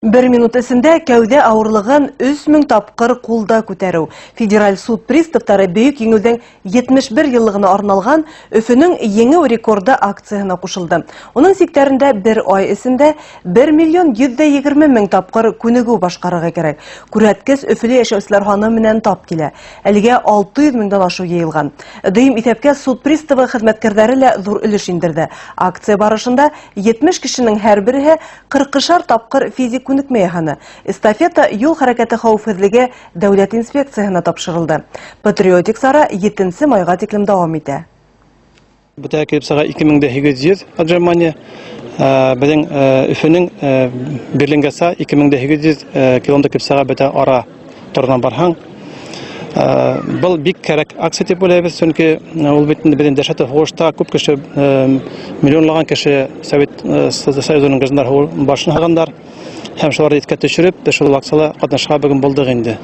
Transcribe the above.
1 минут эсендә кәүдә авырлыгын 3000 тапкыр кулда күтәрү. Федераль суд приставтары бөек еңүдән 71 еллыгына арналган Өфөнең еңү рекорды акциясына кушылды. Оның сиктәрендә 1 ай эсендә 1 миллион 120 мең тапкыр күнегү башкарырга кирәк. Күрәткес Өфөле яшәүчеләр ханы менән тап килә. Әлегә 600 меңдән ашу йыелган. Дөем исәпкә суд приставы хезмәткәрләре лә зур өлеш индерде. Акция барышында 70 кешенең һәр бере 40-шар тапкыр физик күнекмәяханы. Эстафета юл хәрәкәте хәвефсезлеге дәүләт инспекциясына тапшырылды. Патриотик сара 7 майга тиклем дәвам итә. Бүтә килеп сага 2800 отжимание. Безнең Өфөнең Берлингә са 2800 километр килеп сага бүтә ара тордан барһаң. Бұл бик кәрәк акция дип уйлыйбыз, чөнки ул бит безнең дәһшәтле һугышта күп кеше, миллионлаган кеше Совет Союзының гражданнары башын һагандар. Һәм шуларны искә төшереп, шул акциядә катнашырга бүген булдык инде.